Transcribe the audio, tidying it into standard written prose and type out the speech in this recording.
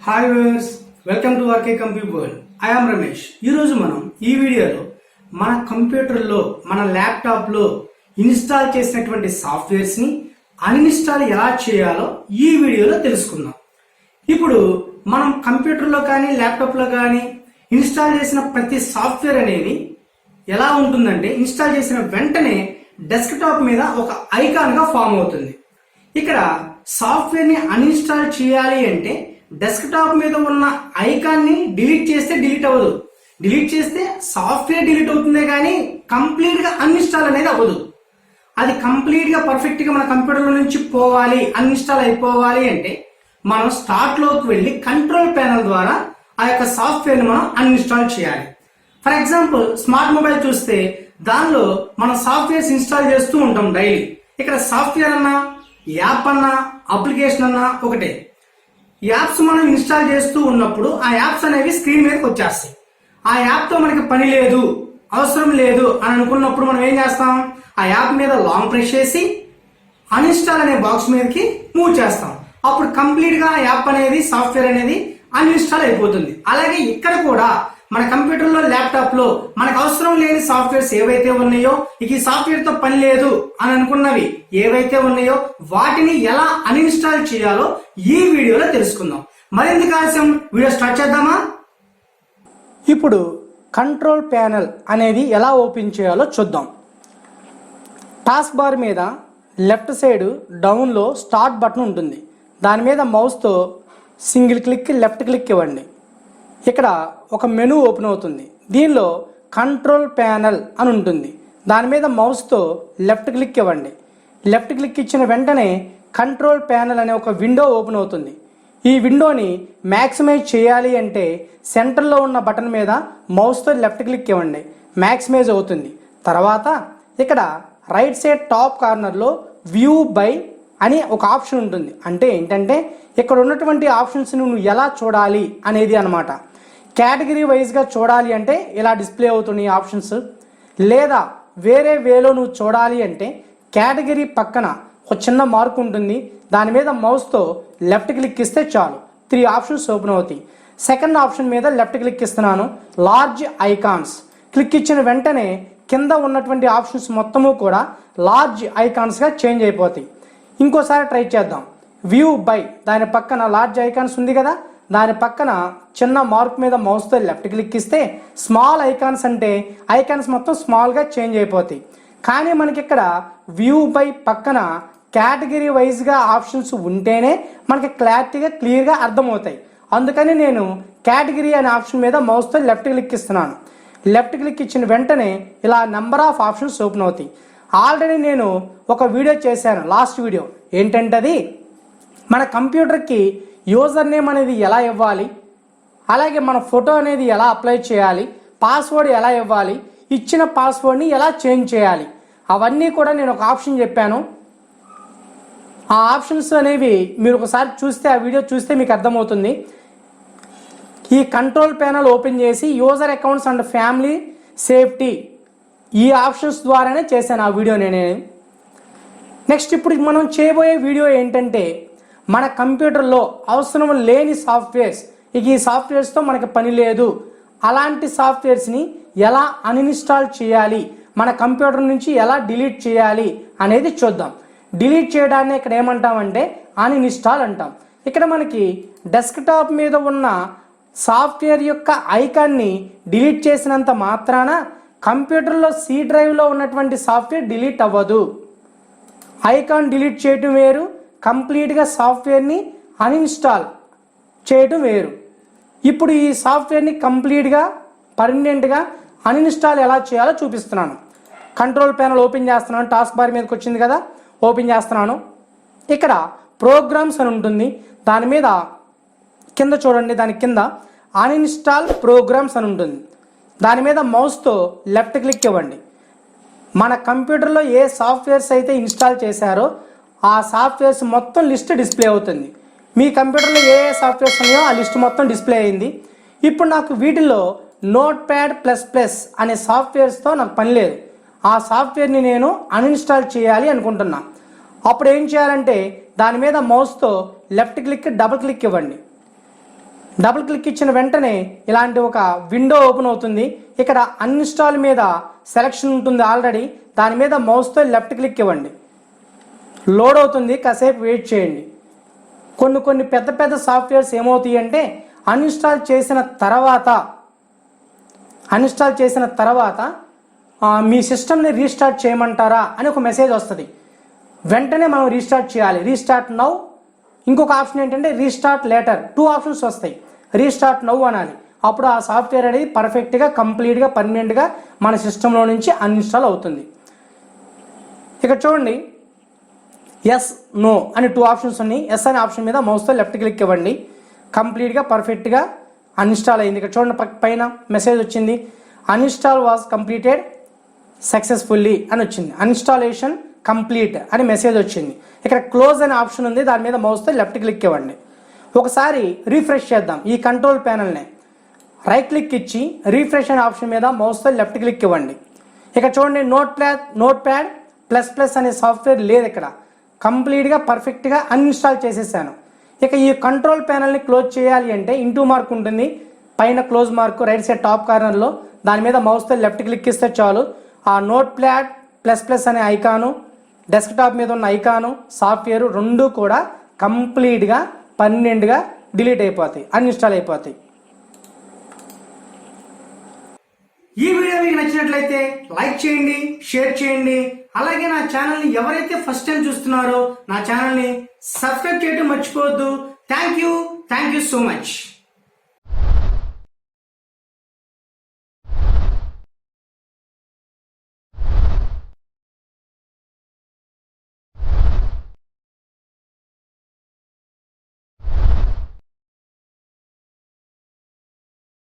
Hi viewers, welcome to rkcompuworld. I am Ramesh. ఈరోజు మనం ఈ వీడియోలో మన కంప్యూటర్లో మన ల్యాప్టాప్లో ఇన్స్టాల్ చేసినటువంటి సాఫ్ట్వేర్స్ని అన్ఇన్స్టాల్ ఎలా చేయాలో ఈ వీడియోలో తెలుసుకుందాం. ఇప్పుడు మనం కంప్యూటర్లో కానీ ల్యాప్టాప్లో కానీ ఇన్స్టాల్ చేసిన ప్రతి సాఫ్ట్వేర్ అనేది ఎలా ఉంటుందంటే ఇన్స్టాల్ చేసిన వెంటనే డెస్క్టాప్ మీద ఒక ఐకాన్గా ఫామ్ అవుతుంది. ఇక్కడ సాఫ్ట్వేర్ని అన్ఇన్స్టాల్ చేయాలి అంటే డెస్క్టాప్ మీద ఉన్న ఐకాన్ని డిలీట్ చేస్తే డిలీట్ అవ్వదు. డిలీట్ చేస్తే సాఫ్ట్వేర్ డిలీట్ అవుతుందే కానీ కంప్లీట్ గా అన్ఇన్స్టాల్ అనేది అవ్వదు. అది కంప్లీట్ గా పర్ఫెక్ట్ గా మన కంప్యూటర్లో నుంచి పోవాలి, అన్ఇన్స్టాల్ అయిపోవాలి అంటే మనం స్టార్ట్ లోకి వెళ్ళి కంట్రోల్ ప్యానల్ ద్వారా ఆ యొక్క సాఫ్ట్వేర్ ని మనం అన్ఇన్స్టాల్ చేయాలి. ఫర్ ఎగ్జాంపుల్ స్మార్ట్ మొబైల్ చూస్తే దానిలో మనం సాఫ్ట్వేర్స్ ఇన్స్టాల్ చేస్తూ ఉంటాం డైలీ. ఇక్కడ సాఫ్ట్వేర్ అన్నా యాప్ అన్నా అప్లికేషన్ అన్నా ఒకటే. యాప్స్ మనం ఇన్స్టాల్ చేస్తూ ఉన్నప్పుడు ఆ యాప్స్ అనేవి స్క్రీన్ మీదకి వచ్చేస్తాయి. ఆ యాప్ తో మనకి పని లేదు, అవసరం లేదు అని అనుకున్నప్పుడు మనం ఏం చేస్తాం, ఆ యాప్ మీద లాంగ్ ప్రెస్ చేసి అన్ఇన్స్టాల్ అనే బాక్స్ మీదకి మూవ్ చేస్తాం. అప్పుడు కంప్లీట్ గా ఆ యాప్ అనేది సాఫ్ట్వేర్ అనేది అన్ఇన్స్టాల్ అయిపోతుంది. అలాగే ఇక్కడ కూడా మన కంప్యూటర్లో ల్యాప్టాప్ లో మనకు అవసరం లేని సాఫ్ట్వేర్స్ ఏవైతే ఉన్నాయో, ఇక ఈ సాఫ్ట్వేర్ తో పని లేదు అని అనుకున్నవి ఏవైతే ఉన్నాయో వాటిని ఎలా అన్ఇన్స్టాల్ చేయాలో ఈ వీడియోలో తెలుసుకుందాం. మరింత ఆలస్యం వీడియో స్టార్ట్ చేద్దామా? ఇప్పుడు కంట్రోల్ ప్యానెల్ అనేది ఎలా ఓపెన్ చేయాలో చూద్దాం. టాస్క్ బార్ మీద లెఫ్ట్ సైడ్ డౌన్ లో స్టార్ట్ బటన్ ఉంటుంది. దాని మీద మౌస్ తో సింగిల్ క్లిక్ లెఫ్ట్ క్లిక్ ఇవ్వండి. ఇక్కడ ఒక మెనూ ఓపెన్ అవుతుంది. దీనిలో కంట్రోల్ ప్యానెల్ అని ఉంటుంది. దాని మీద మౌస్తో లెఫ్ట్ క్లిక్ ఇవ్వండి. లెఫ్ట్ క్లిక్ ఇచ్చిన వెంటనే కంట్రోల్ ప్యానెల్ అనే ఒక విండో ఓపెన్ అవుతుంది. ఈ విండోని మ్యాక్సిమైజ్ చేయాలి అంటే సెంటర్లో ఉన్న బటన్ మీద మౌస్తో లెఫ్ట్ క్లిక్ ఇవ్వండి, మ్యాక్సిమైజ్ అవుతుంది. తర్వాత ఇక్కడ రైట్ సైడ్ టాప్ కార్నర్లో వ్యూ బై అని ఒక ఆప్షన్ ఉంటుంది. అంటే ఏంటంటే ఇక్కడ ఉన్నటువంటి ఆప్షన్స్ని నువ్వు ఎలా చూడాలి అనేది అన్నమాట. కేటగిరీ వైజ్గా చూడాలి అంటే ఇలా డిస్ప్లే అవుతున్నాయి ఆప్షన్స్. లేదా వేరే వేలో నువ్వు చూడాలి అంటే కేటగిరీ పక్కన ఒక చిన్న మార్క్ ఉంటుంది. దాని మీద మౌస్తో లెఫ్ట్ క్లిక్ ఇస్తే చాలు, 3 ఆప్షన్స్ ఓపెన్ అవుతాయి. సెకండ్ ఆప్షన్ మీద లెఫ్ట్ క్లిక్ ఇస్తున్నాను, లార్జ్ ఐకాన్స్. క్లిక్ ఇచ్చిన వెంటనే కింద ఉన్నటువంటి ఆప్షన్స్ మొత్తము కూడా లార్జ్ ఐకాన్స్గా చేంజ్ అయిపోతాయి. ఇంకోసారి ట్రై చేద్దాం. వ్యూ బై దాని పక్కన లార్జ్ ఐకాన్స్ ఉంది కదా, దాని పక్కన చిన్న మార్క్ మీద మౌస్తో లెఫ్ట్ క్లిక్ ఇస్తే స్మాల్ ఐకాన్స్ అంటే ఐకాన్స్ మొత్తం స్మాల్గా చేంజ్ అయిపోతాయి. కానీ మనకి ఇక్కడ వ్యూ బై పక్కన కేటగిరీ వైజ్గా ఆప్షన్స్ ఉంటేనే మనకి క్లారిటీగా క్లియర్గా అర్థమవుతాయి. అందుకని నేను కేటగిరీ అనే ఆప్షన్ మీద మౌస్తో లెఫ్ట్ క్లిక్ ఇస్తున్నాను. లెఫ్ట్ క్లిక్ ఇచ్చిన వెంటనే ఇలా నెంబర్ ఆఫ్ ఆప్షన్స్ ఓపెన్ అవుతాయి. ఆల్రెడీ నేను ఒక వీడియో చేశాను, లాస్ట్ వీడియో. ఏంటంటే అది మన కంప్యూటర్కి యూజర్ నేమ్ అనేది ఎలా ఇవ్వాలి, అలాగే మన ఫోటో అనేది ఎలా అప్లై చేయాలి, పాస్వర్డ్ ఎలా ఇవ్వాలి, ఇచ్చిన పాస్వర్డ్ని ఎలా చేంజ్ చేయాలి, అవన్నీ కూడా నేను ఒక ఆప్షన్ చెప్పాను. ఆ ఆప్షన్స్ అనేవి మీరు ఒకసారి చూస్తే, ఆ వీడియో చూస్తే మీకు అర్థమవుతుంది. ఈ కంట్రోల్ ప్యానల్ ఓపెన్ చేసి user accounts and family safety ఈ ఆప్షన్స్ ద్వారానే చేశాను ఆ వీడియో నేనే. నెక్స్ట్ ఇప్పుడు మనం చేయబోయే వీడియో ఏంటంటే మన కంప్యూటర్లో అవసరం లేని సాఫ్ట్వేర్స్, ఇక ఈ సాఫ్ట్వేర్స్తో మనకి పని లేదు, అలాంటి సాఫ్ట్వేర్స్ని ఎలా అన్ఇన్స్టాల్ చేయాలి, మన కంప్యూటర్ నుంచి ఎలా డిలీట్ చేయాలి అనేది చూద్దాం. డిలీట్ చేయడాన్ని ఇక్కడ ఏమంటామంటే అన్ఇన్స్టాల్ అంటాం. ఇక్కడ మనకి డెస్క్టాప్ మీద ఉన్న సాఫ్ట్వేర్ యొక్క ఐకాన్ని డిలీట్ చేసినంత మాత్రాన కంప్యూటర్లో C డ్రైవ్లో ఉన్నటువంటి సాఫ్ట్వేర్ డిలీట్ అవ్వదు. ఐకాన్ డిలీట్ చేయటం వేరు, కంప్లీట్గా సాఫ్ట్వేర్ని అన్ఇన్స్టాల్ చేయటం వేరు. ఇప్పుడు ఈ సాఫ్ట్వేర్ని కంప్లీట్గా పర్మనెంట్గా అన్ఇన్స్టాల్ ఎలా చేయాలో చూపిస్తున్నాను. కంట్రోల్ ప్యానల్ ఓపెన్ చేస్తున్నాను. టాస్క్ బార్ మీదకి వచ్చింది కదా, ఓపెన్ చేస్తున్నాను. ఇక్కడ ప్రోగ్రామ్స్ అని ఉంటుంది. దాని మీద కింద చూడండి, దాని కింద అన్ఇన్స్టాల్ ప్రోగ్రామ్స్ అని ఉంటుంది. దాని మీద మౌస్తో లెఫ్ట్ క్లిక్ ఇవ్వండి. మన కంప్యూటర్లో ఏ సాఫ్ట్వేర్స్ అయితే ఇన్స్టాల్ చేశారో ఆ సాఫ్ట్వేర్స్ మొత్తం లిస్ట్ డిస్ప్లే అవుతుంది. మీ కంప్యూటర్లో ఏ సాఫ్ట్వేర్స్ ఉన్నాయో ఆ లిస్ట్ మొత్తం డిస్ప్లే అయింది. ఇప్పుడు నాకు వీటిలో Notepad++ అనే సాఫ్ట్వేర్స్తో నాకు పని లేదు. ఆ సాఫ్ట్వేర్ని నేను అన్ఇన్స్టాల్ చేయాలి అనుకుంటున్నా. అప్పుడు ఏం చేయాలంటే దాని మీద మౌస్తో లెఫ్ట్ క్లిక్ డబుల్ క్లిక్ ఇవ్వండి. డబుల్ క్లిక్ ఇచ్చిన వెంటనే ఇలాంటి ఒక విండో ఓపెన్ అవుతుంది. ఇక్కడ అన్ఇన్స్టాల్ మీద సెలెక్షన్ ఉంటుంది ఆల్రెడీ. దాని మీద మౌస్తో లెఫ్ట్ క్లిక్ ఇవ్వండి. లోడ్ అవుతుంది, కాసేపు వెయిట్ చేయండి. కొన్ని పెద్ద పెద్ద సాఫ్ట్వేర్స్ ఏమవుతాయి అంటే అన్ఇన్స్టాల్ చేసిన తర్వాత మీ సిస్టమ్ని రీస్టార్ట్ చేయమంటారా అని ఒక మెసేజ్ వస్తుంది. వెంటనే మనం రీస్టార్ట్ చేయాలి. Restart now. ఇంకొక ఆప్షన్ ఏంటంటే రీస్టార్ట్ లేటర్. 2 ఆప్షన్స్ వస్తాయి. రీస్టార్ట్ నౌ అనాలి. అప్పుడు ఆ సాఫ్ట్వేర్ అనేది పర్ఫెక్ట్గా, కంప్లీట్గా, పర్మనెంట్గా మన సిస్టంలో నుంచి అన్ఇన్స్టాల్ అవుతుంది. ఇక్కడ చూడండి, ఎస్ నో అని 2 ఆప్షన్స్ ఉన్నాయి. ఎస్ అనే ఆప్షన్ మీద మౌస్తో లెఫ్ట్ క్లిక్ ఇవ్వండి. కంప్లీట్గా, పర్ఫెక్ట్గా అన్ఇన్స్టాల్ అయింది. ఇక్కడ చూడండి, పైన మెసేజ్ వచ్చింది, అన్ఇన్స్టాల్ వాజ్ కంప్లీటెడ్ సక్సెస్ఫుల్లీ అని వచ్చింది. అన్ఇన్స్టాలేషన్ కంప్లీట్ అని మెసేజ్ వచ్చింది. ఇక్కడ క్లోజ్ అనే ఆప్షన్ ఉంది. దాని మీద మౌస్తో లెఫ్ట్ క్లిక్ ఇవ్వండి. ఒకసారి రీఫ్రెష్ చేద్దాం. ఈ కంట్రోల్ ప్యానల్ని రైట్ క్లిక్ ఇచ్చి రీఫ్రెష్ అనే ఆప్షన్ మీద మౌస్తో లెఫ్ట్ క్లిక్ ఇవ్వండి. ఇక్కడ చూడండి, నోట్ ప్యాడ్ ప్లస్ అనే సాఫ్ట్వేర్ లేదు. ఇక్కడ కంప్లీట్గా, పర్ఫెక్ట్గా అన్ఇన్స్టాల్ చేసేసాను. ఇక ఈ కంట్రోల్ ప్యానల్ని క్లోజ్ చేయాలి అంటే ఇంటూ మార్క్ ఉంటుంది పైన, close mark right side top కార్నర్లో. దాని మీద మౌస్తో లెఫ్ట్ క్లిక్ ఇస్తే చాలు. ఆ నోట్ ప్యాడ్ ప్లస్ అనే ఐకాను, డెస్క్టాప్ మీద ఉన్న ఐకాను, సాఫ్ట్వేర్ రెండు కూడా కంప్లీట్గా, పర్మనెంట్గా డిలీట్ అయిపోతాయి, అన్ఇన్స్టాల్ అయిపోతాయి. ఈ వీడియో మీకు నచ్చినట్లయితే లైక్ చేయండి, షేర్ చేయండి. అలాగే నా ఛానల్ని ఎవరైతే ఫస్ట్ టైం చూస్తున్నారో నా ఛానల్ని సబ్స్క్రైబ్ చేయడం మర్చిపోవద్దు. Thank you so much.